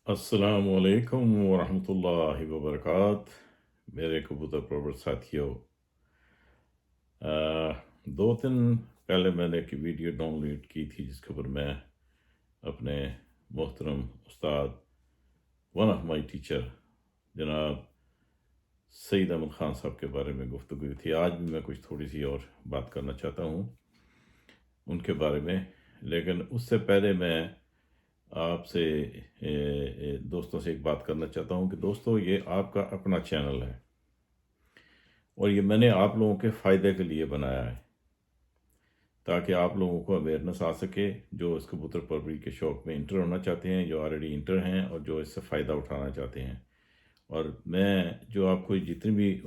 السلام علیکم ورحمۃ اللہ وبرکاتہ میرے کبوتر پرور ساتھیوں، آ، 2 دن پہلے میں نے ایک ویڈیو ڈاؤن لوڈ کی تھی جس کے اوپر میں اپنے محترم استاد ون آف مائی ٹیچر جناب سعید احمد خان صاحب کے بارے میں گفتگو تھی۔ آج بھی میں کچھ تھوڑی سی اور بات کرنا چاہتا ہوں ان کے بارے میں، لیکن اس سے پہلے میں آپ سے دوستوں سے ایک بات کرنا چاہتا ہوں کہ دوستو، یہ آپ کا اپنا چینل ہے اور یہ میں نے آپ لوگوں کے فائدے کے لیے بنایا ہے تاکہ آپ لوگوں کو اویئرنیس آ سکے، جو اس کبوتر پروری کے شوق میں انٹر ہونا چاہتے ہیں، جو آلریڈی انٹر ہیں اور جو اس سے فائدہ اٹھانا چاہتے ہیں۔ اور میں جو آپ کو جتنی بھی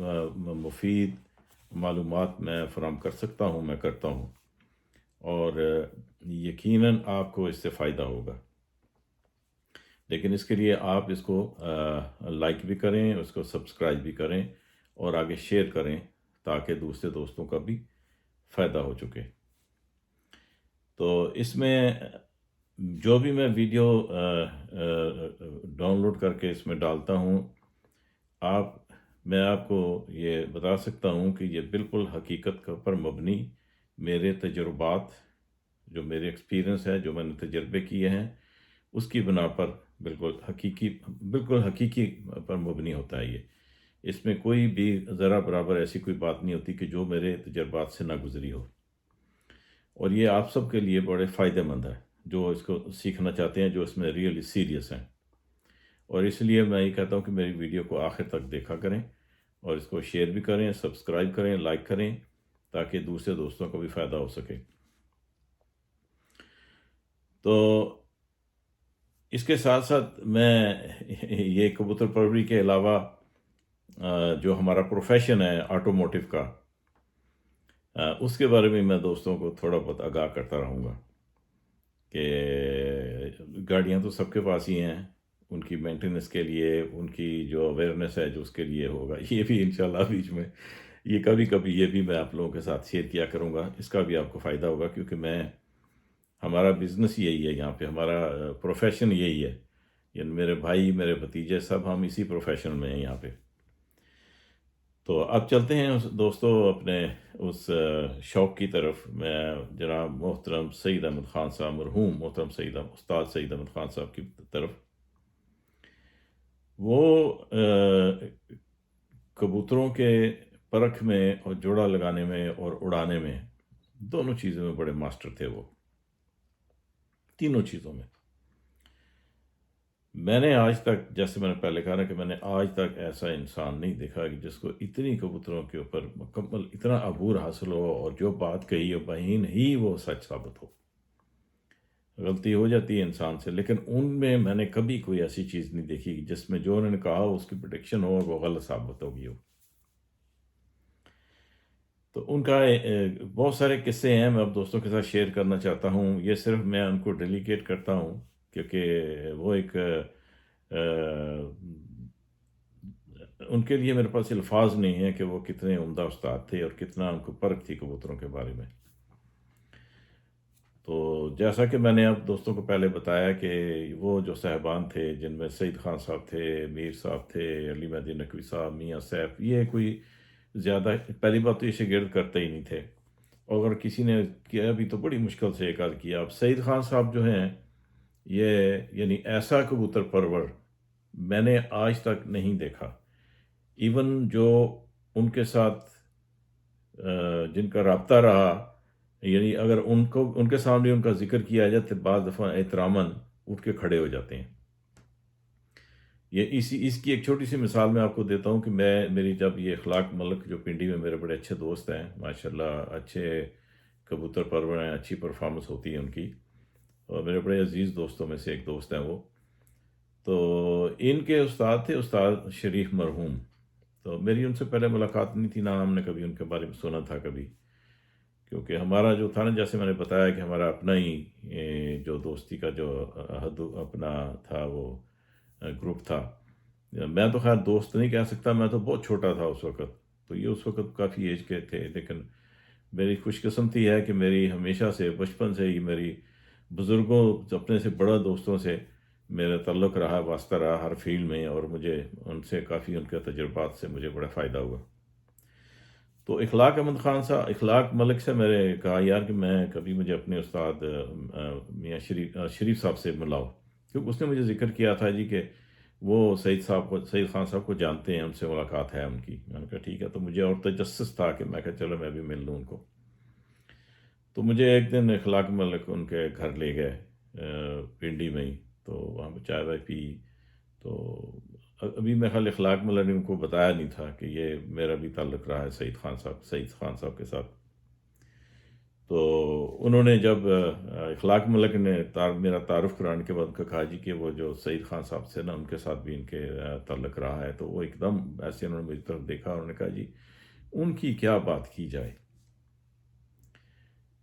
مفید معلومات میں فراہم کر سکتا ہوں میں کرتا ہوں، اور یقیناً آپ کو اس سے فائدہ ہوگا، لیکن اس کے لیے آپ اس کو لائک بھی کریں، اس کو سبسکرائب بھی کریں اور آگے شیئر کریں تاکہ دوسرے دوستوں کا بھی فائدہ ہو چکے۔ تو اس میں جو بھی میں ویڈیو ڈاؤن لوڈ کر کے اس میں ڈالتا ہوں، میں آپ کو یہ بتا سکتا ہوں کہ یہ بالکل حقیقت پر مبنی میرے تجربات، جو میرے ایکسپیرینس ہے، جو میں نے تجربے کیے ہیں، اس کی بنا پر بالکل حقیقی پر مبنی ہوتا ہے۔ یہ اس میں کوئی بھی ذرا برابر ایسی کوئی بات نہیں ہوتی کہ جو میرے تجربات سے نہ گزری ہو، اور یہ آپ سب کے لیے بڑے فائدہ مند ہے جو اس کو سیکھنا چاہتے ہیں، جو اس میں ریئلی سیریس ہیں۔ اور اس لیے میں یہ کہتا ہوں کہ میری ویڈیو کو آخر تک دیکھا کریں اور اس کو شیئر بھی کریں، سبسکرائب کریں، لائک کریں تاکہ دوسرے دوستوں کو بھی فائدہ ہو سکے۔ تو اس کے ساتھ ساتھ میں یہ کبوتر پروری کے علاوہ جو ہمارا پروفیشن ہے آٹوموٹیو کا، اس کے بارے میں دوستوں کو تھوڑا بہت آگاہ کرتا رہوں گا کہ گاڑیاں تو سب کے پاس ہی ہیں، ان کی مینٹیننس کے لیے، ان کی جو اویئرنیس ہے جو اس کے لیے ہوگا، یہ بھی انشاءاللہ بیچ میں یہ کبھی کبھی یہ بھی میں آپ لوگوں کے ساتھ شیئر کیا کروں گا، اس کا بھی آپ کو فائدہ ہوگا، کیونکہ ہمارا بزنس یہی ہے، یہاں پہ ہمارا پروفیشن یہی ہے، یعنی میرے بھائی، میرے بھتیجے سب ہم اسی پروفیشن میں ہیں یہاں پہ۔ تو اب چلتے ہیں دوستو اپنے اس شوق کی طرف۔ میں جناب محترم سعید احمد خان صاحب، مرحوم محترم استاد سعید احمد خان صاحب کی طرف، وہ کبوتروں کے پرکھ میں اور جوڑا لگانے میں اور اڑانے میں، دونوں چیزوں میں بڑے ماسٹر تھے وہ، تینوں چیزوں میں۔ میں نے آج تک، جیسے میں نے پہلے کہا نا کہ میں نے آج تک ایسا انسان نہیں دیکھا کہ جس کو اتنی کبوتروں کے اوپر مکمل اتنا عبور حاصل ہو اور جو بات کہی ہو بہین ہی وہ سچ ثابت ہو۔ غلطی ہو جاتی ہے انسان سے، لیکن ان میں نے کبھی کوئی ایسی چیز نہیں دیکھی کہ جس میں جو انہوں نے کہا اس کی پریڈکشن ہو اور وہ غلط ثابت ہوگی ہو۔ تو ان کا بہت سارے قصے ہیں، میں اب دوستوں کے ساتھ شیئر کرنا چاہتا ہوں۔ یہ صرف میں ان کو ڈیلیگیٹ کرتا ہوں کیونکہ وہ ایک ان کے لیے میرے پاس الفاظ نہیں ہیں کہ وہ کتنے عمدہ استاد تھے اور کتنا ان کو پرکھ تھی کبوتروں کے بارے میں۔ تو جیسا کہ میں نے اب دوستوں کو پہلے بتایا کہ وہ جو صاحبان تھے، جن میں سعید خان صاحب تھے، میر صاحب تھے، علی مہدی نقوی صاحب، میاں سیف، یہ کوئی زیادہ، پہلی بات تو یہ شاگرد کرتے ہی نہیں تھے، اور اگر کسی نے کیا بھی تو بڑی مشکل سے ایک آدھ کیا۔ اب سعید خان صاحب جو ہیں، یہ یعنی ایسا کبوتر پرور میں نے آج تک نہیں دیکھا۔ ایون جو ان کے ساتھ جن کا رابطہ رہا، یعنی اگر ان کے سامنے ان کا ذکر کیا جائے تو بعض دفعہ احتراماً اٹھ کے کھڑے ہو جاتے ہیں۔ اس کی ایک چھوٹی سی مثال میں آپ کو دیتا ہوں کہ میری جب یہ اخلاق ملک جو پنڈی میں میرے بڑے اچھے دوست ہیں، ماشاءاللہ اچھے کبوتر پرور ہیں، اچھی پرفارمنس ہوتی ہے ان کی، اور میرے بڑے عزیز دوستوں میں سے ایک دوست ہیں وہ، تو ان کے استاد تھے استاد شریف مرحوم۔ تو میری ان سے پہلے ملاقات نہیں تھی، نہ ہم نے کبھی ان کے بارے میں سنا تھا کبھی، کیونکہ ہمارا جو تھا نا، جیسے میں نے بتایا کہ ہمارا اپنا ہی جو دوستی کا جو حد اپنا تھا، وہ گروپ تھا۔ میں تو خیر دوست نہیں کہہ سکتا، میں تو بہت چھوٹا تھا اس وقت، تو یہ اس وقت کافی ایج کے تھے، لیکن میری خوش قسمتی ہے کہ میری ہمیشہ سے بچپن سے ہی میری بزرگوں، اپنے سے بڑا دوستوں سے میرا تعلق رہا، واسطہ رہا ہر فیلڈ میں، اور مجھے ان سے کافی، ان کے تجربات سے مجھے بڑا فائدہ ہوا۔ تو اخلاق احمد خان صاحب، اخلاق ملک سے میں نے کہا یار کہ میں کبھی مجھے اپنے استاد میاں شریف صاحب سے ملاؤ، کیونکہ اس نے مجھے ذکر کیا تھا جی کہ وہ سعید خان صاحب کو جانتے ہیں، ان سے ملاقات ہے ان کی۔ میں نے کہا ٹھیک ہے، تو مجھے اور تجسس تھا کہ میں کہا چلو میں بھی مل لوں ان کو۔ تو مجھے ایک دن اخلاق ملک ان کے گھر لے گئے پنڈی میں ہی، تو وہاں پہ چائے وائے پی۔ تو ابھی میں خیال اخلاق ملک نے ان کو بتایا نہیں تھا کہ یہ میرا بھی تعلق رہا ہے سعید خان صاحب کے ساتھ۔ تو انہوں نے جب اخلاق ملک نے میرا تعارف کرانے کے بعد ان کو کہا جی کہ وہ جو سعید خان صاحب سے نا، ان کے ساتھ بھی ان کے تعلق رہا ہے، تو وہ ایک دم ایسے انہوں نے میری طرف دیکھا، اور انہوں نے کہا جی ان کی کیا بات کی جائے۔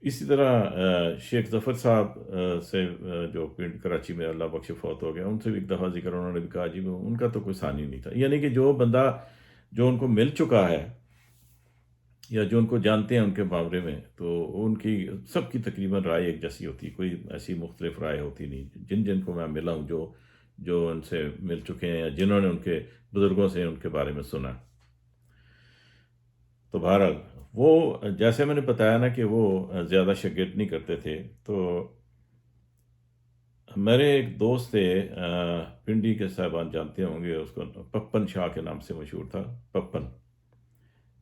اسی طرح شیخ ظفر صاحب سے جو پنڈ کراچی میں اللہ بخش فوت ہو گیا، ان سے بھی ایک دفعہ ذکر انہوں نے بھی کہا جی وہ ان کا تو کوئی ثانی نہیں تھا، یعنی کہ جو بندہ جو ان کو مل چکا ہے یا جو ان کو جانتے ہیں ان کے معاملے میں، تو ان کی سب کی تقریباً رائے ایک جیسی ہوتی ہے، کوئی ایسی مختلف رائے ہوتی نہیں۔ جن کو میں ملا ہوں، جو ان سے مل چکے ہیں یا جنہوں نے ان کے بزرگوں سے ان کے بارے میں سنا، تو بہرحال وہ جیسے میں نے بتایا نا کہ وہ زیادہ شگرد نہیں کرتے تھے۔ تو میرے ایک دوست تھے پنڈی کے، صاحبان جانتے ہوں گے اس کو، پپن شاہ کے نام سے مشہور تھا، پپن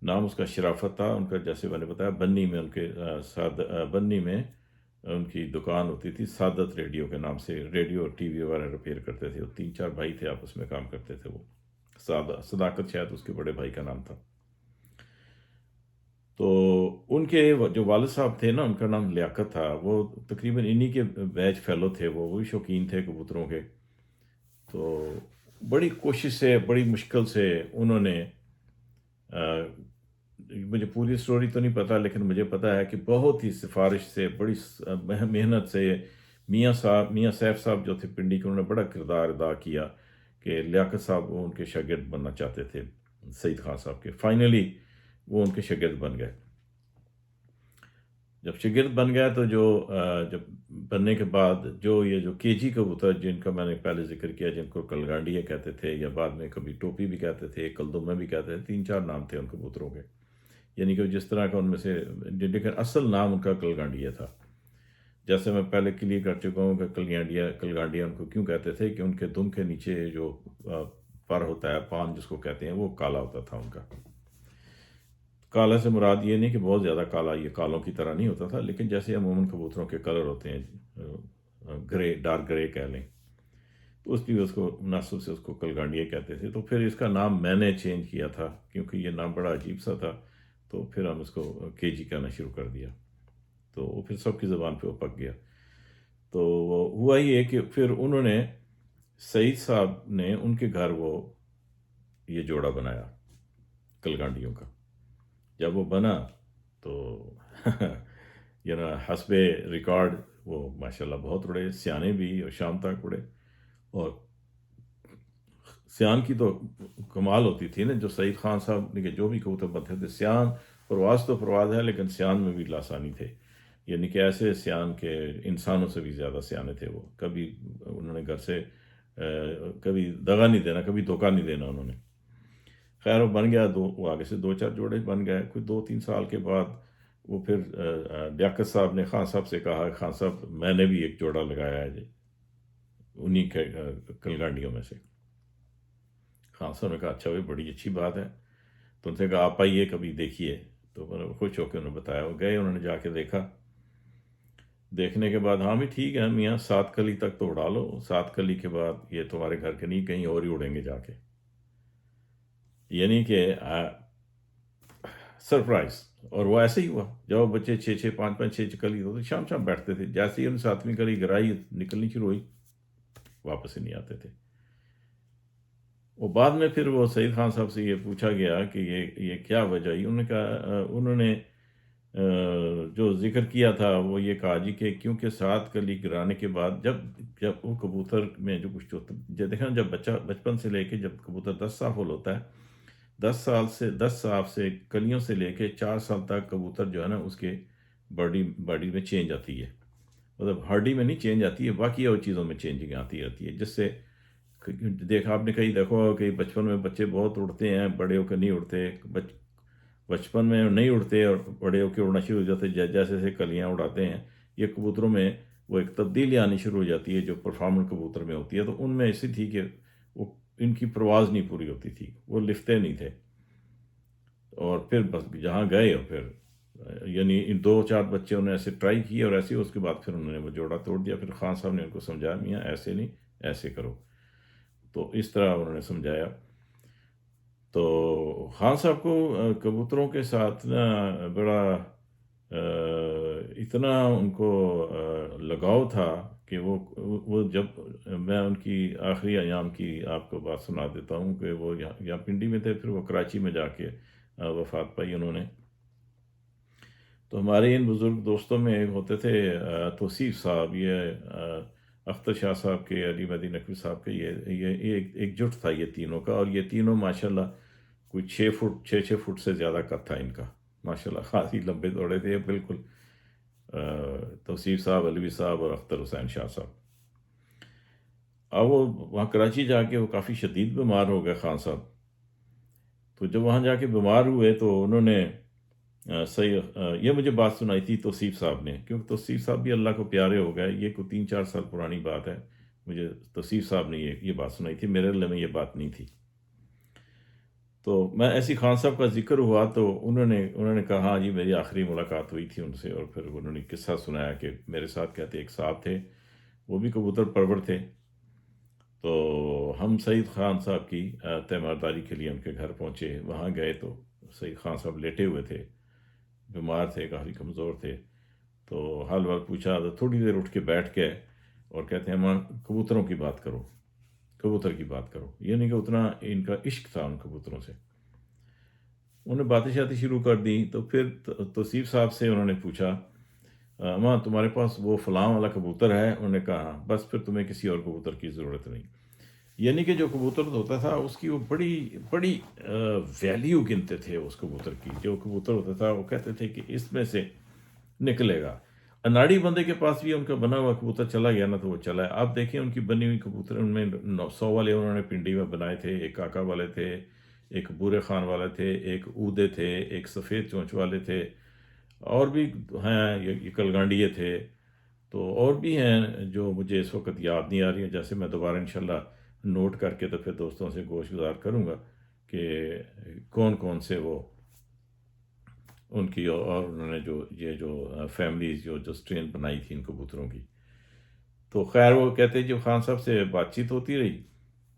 نام اس کا، شرافت تھا ان کا۔ جیسے میں نے بتایا بنی میں ان کے بنی میں ان کی دکان ہوتی تھی، سعادت ریڈیو کے نام سے، ریڈیو اور ٹی وی وغیرہ ریپیئر کرتے تھے۔ وہ 3-4 بھائی تھے، آپس میں کام کرتے تھے۔ وہ صداقت شاید اس کے بڑے بھائی کا نام تھا۔ تو ان کے جو والد صاحب تھے نا، ان کا نام لیاقت تھا، وہ تقریباً انہی کے بیچ فیلو تھے، وہ بھی شوقین تھے کبوتروں کے۔ تو بڑی کوشش سے، بڑی مشکل سے انہوں نے مجھے پوری سٹوری تو نہیں پتہ، لیکن مجھے پتہ ہے کہ بہت ہی سفارش سے، بڑی محنت سے میاں سیف صاحب جو تھے پنڈی کے، انہوں نے بڑا کردار ادا کیا کہ لیاقت صاحب وہ ان کے شاگرد بننا چاہتے تھے سعید خان صاحب کے۔ فائنلی وہ ان کے شاگرد بن گئے۔ جب شاگرد بن گیا تو جب بننے کے بعد جو کے جی کبوتر، جن کا میں نے پہلے ذکر کیا، جن کو کلگانڈیا کہتے تھے یا بعد میں کبھی ٹوپی بھی کہتے تھے، کلدمے بھی کہتے تھے، 3-4 نام تھے ان کبوتروں کے، یعنی کہ جس طرح کا ان میں سے، لیکن اصل نام ان کا کلگانڈیا تھا۔ جیسے میں پہلے کلیئر کر چکا ہوں کہ کلگانڈیا ان کو کیوں کہتے تھے، کہ ان کے دم کے نیچے جو پر ہوتا ہے، پان جس کو کہتے ہیں، وہ کالا ہوتا تھا ان کا۔ کالا سے مراد یہ نہیں کہ بہت زیادہ کالا، یہ کالوں کی طرح نہیں ہوتا تھا، لیکن جیسے عموماً کبوتروں کے کلر ہوتے ہیں، گرے، ڈارک گرے کہہ لیں، تو اس لیے اس کو مناسب سے اس کو کلگانڈیا کہتے تھے۔ تو پھر اس کا نام میں نے چینج کیا تھا، کیونکہ یہ نام بڑا عجیب سا تھا، تو پھر ہم اس کو کے جی کہنا شروع کر دیا، تو وہ پھر سب کی زبان پہ وہ پک گیا۔ تو ہوا یہ کہ پھر انہوں نے، سعید صاحب نے ان کے گھر وہ یہ جوڑا بنایا کلگانڈیوں کا۔ جب وہ بنا تو حسب ریکارڈ وہ ماشاءاللہ بہت اڑے، سیانے بھی، اور شام تک اڑے۔ اور سیان کی تو کمال ہوتی تھی نا، جو سعید خان صاحب نے کہ جو بھی کبوتر بنتے تھے، سیان پرواز تو پرواز ہے، لیکن سیان میں بھی لاسانی تھے، یعنی کہ ایسے سیان کے انسانوں سے بھی زیادہ سیانے تھے وہ۔ کبھی انہوں نے گھر سے کبھی دغا نہیں دینا، کبھی دھوکہ نہیں دینا انہوں نے۔ خیر وہ بن گیا، وہ آگے سے 2-4 جوڑے بن گئے۔ کوئی 2-3 سال کے بعد وہ پھر لیاقت صاحب نے خان صاحب سے کہا، خان صاحب میں نے بھی ایک جوڑا لگایا ہے جی انہی کے کلگانڈیوں میں سے۔ خان صاحب نے کہا اچھا بھائی، بڑی اچھی بات ہے۔ تو ان سے کہا آپ آئیے کبھی دیکھیے۔ تو میں نے خوش ہو کے انہوں نے بتایا، وہ گئے، انہوں نے جا کے دیکھا۔ دیکھنے کے بعد ہاں بھی ٹھیک ہے میاں، 7 کلی تک تو اڑا لو، 7 کلی کے بعد یہ تمہارے گھر کے نہیں، کہیں اور ہی اڑیں گے جا کے۔ یعنی کہ سرپرائز۔ اور وہ ایسے ہی ہوا، جب بچے 6-6 5-5 6 کلی ہوتے، شام شام بیٹھتے تھے، جیسے ہی ان 7ویں کلی گرائی نکلنی شروع ہوئی، واپس ہی نہیں آتے تھے۔ وہ بعد میں پھر وہ سعید خان صاحب سے یہ پوچھا گیا کہ یہ کیا وجہ ہے؟ انہوں نے کہا، انہوں نے جو ذکر کیا تھا وہ یہ کہا جی کہ کیونکہ 7 کلی گرانے کے بعد جب وہ کبوتر میں جو کچھ ہوتا، دیکھیں جب بچپن سے لے کے جب کبوتر 10 سال ہوتا ہے، 10 سال سے کلیوں سے لے کے 4 سال تک کبوتر جو ہے نا، اس کے باڈی میں چینج آتی ہے۔ مطلب ہارڈی میں نہیں چینج آتی ہے، باقی اور چیزوں میں چینجنگ آتی رہتی ہے، جس سے دیکھا آپ نے کہیں دیکھا ہوگا کہ بچپن میں بچے بہت اڑتے ہیں، بڑے ہو کے نہیں اڑتے، بچپن میں نہیں اڑتے اور بڑے ہو کے اڑنا شروع ہو جاتے، جیسے جیسے کلیاں اڑاتے ہیں، یہ کبوتروں میں وہ ایک تبدیلی آنی شروع ہو جاتی ہے جو پرفارمر کبوتر میں ہوتی ہے، تو ان میں ایسی تھی کہ وہ ان کی پرواز نہیں پوری ہوتی تھی، وہ لفتے نہیں تھے، اور پھر بس جہاں گئے اور پھر یعنی ان 2-4 بچے انہوں نے ایسے ٹرائی کیے اور ایسے اس کے بعد پھر انہوں نے وہ جوڑا توڑ دیا، پھر خان صاحب نے ان کو سمجھایا میاں ایسے نہیں، ایسے کرو، تو اس طرح انہوں نے سمجھایا۔ تو خان صاحب کو کبوتروں کے ساتھ نا بڑا اتنا ان کو لگاؤ تھا کہ وہ جب میں ان کی آخری ایام کی آپ کو بات سنا دیتا ہوں کہ وہ یہاں پنڈی میں تھے، پھر وہ کراچی میں جا کے وفات پائی انہوں نے۔ تو ہمارے ان بزرگ دوستوں میں ایک ہوتے تھے توصیف صاحب، یہ اختر شاہ صاحب کے، علی مہدی نقوی صاحب کے، یہ ایک جٹ تھا یہ تینوں کا، اور یہ تینوں ماشاءاللہ کوئی 6 فٹ سے زیادہ قد تھا ان کا، ماشاءاللہ خاصی لمبے دوڑے تھے بالکل، توصیف صاحب، علوی صاحب اور اختر حسین شاہ صاحب۔ اب وہ وہاں کراچی جا کے وہ کافی شدید بیمار ہو گئے خان صاحب، تو جب وہاں جا کے بیمار ہوئے تو انہوں نے یہ مجھے بات سنائی تھی توصیف صاحب نے، کیونکہ توصیف صاحب بھی اللہ کو پیارے ہو گئے، یہ کوئی 3-4 سال پرانی بات ہے، مجھے توصیف صاحب نے یہ بات سنائی تھی، میرے دل میں یہ بات نہیں تھی۔ تو میں ایسی خان صاحب کا ذکر ہوا تو انہوں نے کہا ہاں جی میری آخری ملاقات ہوئی تھی ان سے، اور پھر انہوں نے قصہ سنایا کہ میرے ساتھ کہتے ایک صاحب تھے، وہ بھی کبوتر پرور تھے، تو ہم سعید خان صاحب کی تیمارداری کے لیے ان کے گھر پہنچے، وہاں گئے تو سعید خان صاحب لیٹے ہوئے تھے، بیمار تھے، کافی کمزور تھے، تو حال وال پوچھا تو تھوڑی دیر اٹھ کے بیٹھ گئے اور کہتے ہیں ماں کبوتروں کی بات کرو، کبوتر کی بات کرو، یعنی کہ اتنا ان کا عشق تھا ان کبوتروں سے۔ انہوں نے باتیں شاتیں شروع کر دی، تو پھر توصیف صاحب سے انہوں نے پوچھا ماں تمہارے پاس وہ فلاں والا کبوتر ہے؟ انہوں نے کہا ہاں، بس پھر تمہیں کسی اور کبوتر کی ضرورت نہیں، یعنی کہ جو کبوتر ہوتا تھا اس کی وہ بڑی بڑی ویلیو گنتے تھے اس کبوتر کی، جو کبوتر ہوتا تھا وہ کہتے تھے کہ اس میں سے نکلے گا، اناڑی بندے کے پاس بھی ان کا بنا ہوا کبوتر چلا گیا نا تو وہ چلا ہے۔ آپ دیکھیں ان کی بنی ہوئی کبوتر، ان میں 100 والے انہوں نے پنڈی میں بنائے تھے، ایک کاکا والے تھے، ایک بورے خان والے تھے، ایک اودے تھے، ایک سفید چونچ والے تھے، اور بھی ہیں، یہ کلگانڈیے تھے، تو اور بھی ہیں جو مجھے اس وقت یاد نہیں آ رہی ہیں، جیسے میں دوبارہ انشاءاللہ نوٹ کر کے تو پھر دوستوں سے گوش گزار کروں گا کہ کون کون سے وہ ان کی، اور انہوں نے جو فیملیز جو اسٹرین بنائی تھی ان کبوتروں کی۔ تو خیر وہ کہتے جو خان صاحب سے بات چیت ہوتی رہی،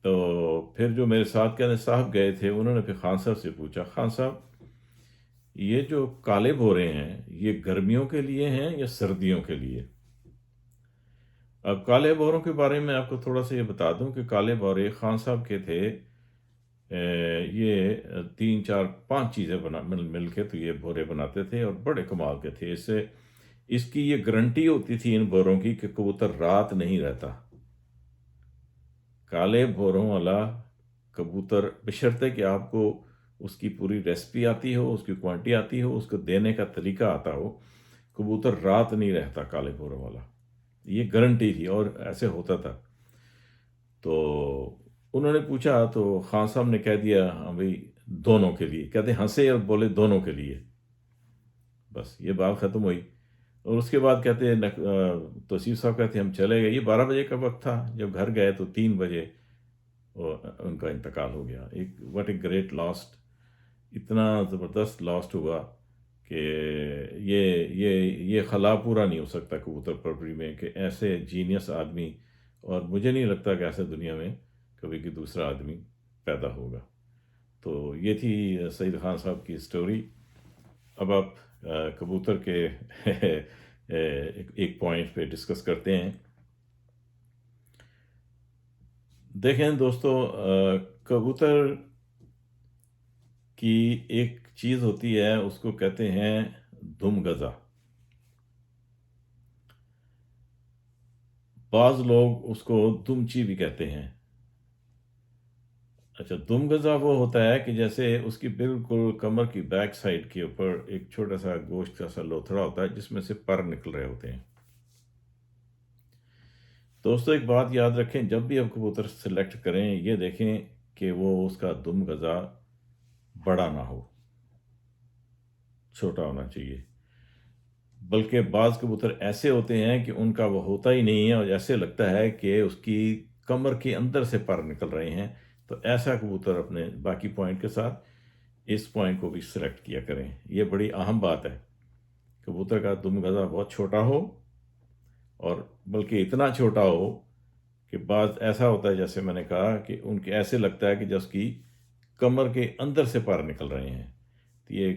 تو پھر جو میرے ساتھ کہنے صاحب گئے تھے انہوں نے پھر خان صاحب سے پوچھا خان صاحب یہ جو کالے بھورے ہیں یہ گرمیوں کے لیے ہیں یا سردیوں کے لیے؟ اب کالے بوروں کے بارے میں آپ کو تھوڑا سا یہ بتا دوں کہ کالے بورے خان صاحب کے تھے، یہ 3-4-5 چیزیں مل کے تو یہ بورے بناتے تھے، اور بڑے کمال کے تھے، اس کی یہ گارنٹی ہوتی تھی ان بوروں کی کہ کبوتر رات نہیں رہتا، کالے بھوروں والا کبوتر، بشرطے کہ آپ کو اس کی پوری ریسپی آتی ہو، اس کی کوانٹی آتی ہو، اس کو دینے کا طریقہ آتا ہو، کبوتر رات نہیں رہتا کالے بھوروں والا، یہ گارنٹی تھی اور ایسے ہوتا تھا۔ تو انہوں نے پوچھا تو خان صاحب نے کہہ دیا ہاں بھائی دونوں کے لیے، کہتے ہنسے اور بولے دونوں کے لیے، بس یہ بات ختم ہوئی۔ اور اس کے بعد کہتے توصیف صاحب کہتے ہم چلے گئے، یہ 12 بجے کا وقت تھا، جب گھر گئے تو 3 بجے ان کا انتقال ہو گیا۔ واٹ اے گریٹ لاسٹ، اتنا زبردست لاسٹ ہوا کہ یہ خلا پورا نہیں ہو سکتا کبوتر پروری میں کہ ایسے جینیس آدمی، اور مجھے نہیں لگتا کہ ایسے دنیا میں کبھی کوئی دوسرا آدمی پیدا ہوگا۔ تو یہ تھی سعید خان صاحب کی سٹوری۔ اب آپ کبوتر کے ایک پوائنٹ پہ ڈسکس کرتے ہیں۔ دیکھیں دوستو، کبوتر کی ایک چیز ہوتی ہے اس کو کہتے ہیں دم غذا، بعض لوگ اس کو دمچی بھی کہتے ہیں۔ اچھا، دم غذا وہ ہوتا ہے کہ جیسے اس کی بالکل کمر کی بیک سائڈ کے اوپر ایک چھوٹا سا گوشت کا سا لوتھڑا ہوتا ہے جس میں سے پر نکل رہے ہوتے ہیں، دوستو ایک بات یاد رکھیں، جب بھی آپ کبوتر سلیکٹ کریں یہ دیکھیں کہ وہ اس کا دم غذا بڑا نہ ہو، چھوٹا ہونا چاہیے۔ بلکہ بعض کبوتر ایسے ہوتے ہیں کہ ان کا وہ ہوتا ہی نہیں ہے اور ایسے لگتا ہے کہ اس کی کمر کے اندر سے پر نکل رہے ہیں، تو ایسا کبوتر اپنے باقی پوائنٹ کے ساتھ اس پوائنٹ کو بھی سلیکٹ کیا کریں۔ یہ بڑی اہم بات ہے، کبوتر کا دم غذا بہت چھوٹا ہو، اور بلکہ اتنا چھوٹا ہو کہ بعض ایسا ہوتا ہے جیسے میں نے کہا کہ ان کے ایسے لگتا ہے کہ جس کی کمر کے اندر سے پر نکل رہے ہیں۔ تو یہ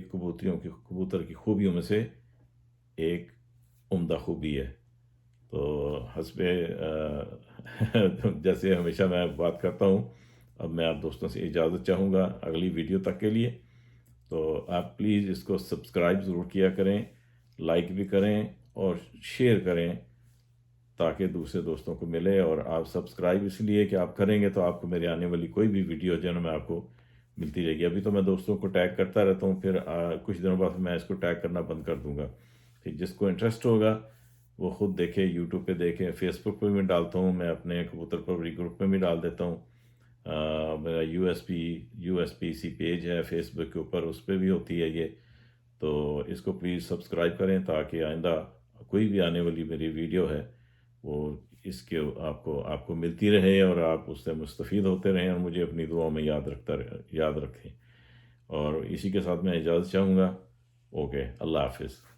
کبوتر کی خوبیوں میں سے ایک عمدہ خوبی ہے۔ تو حسب جیسے ہمیشہ میں بات کرتا ہوں، اب میں آپ دوستوں سے اجازت چاہوں گا اگلی ویڈیو تک کے لیے۔ تو آپ پلیز اس کو سبسکرائب ضرور کیا کریں، لائک بھی کریں اور شیئر کریں تاکہ دوسرے دوستوں کو ملے۔ اور آپ سبسکرائب اس لیے کہ آپ کریں گے تو آپ کو میری آنے والی کوئی بھی ویڈیو جو ہے نا میں آپ کو ملتی رہے گی۔ ابھی تو میں دوستوں کو ٹیگ کرتا رہتا ہوں، پھر کچھ دنوں بعد میں اس کو ٹیگ کرنا بند کر دوں گا۔ کہ جس کو انٹرسٹ ہوگا وہ خود دیکھے، یوٹیوب پہ دیکھیں، فیس بک پہ بھی ڈالتا ہوں، میں اپنے کبوتر پروری گروپ میں بھی ڈال دیتا ہوں۔ میرا یو ایس پی سی پیج ہے فیس بک کے اوپر، اس پہ بھی ہوتی ہے یہ۔ تو اس کو پلیز سبسکرائب کریں تاکہ آئندہ کوئی بھی آنے والی میری ویڈیو ہے وہ اس کے آپ کو ملتی رہے اور آپ اس سے مستفید ہوتے رہیں اور مجھے اپنی دعاؤں میں یاد رکھیں۔ اور اسی کے ساتھ میں اجازت چاہوں گا۔ اوکے، اللہ حافظ۔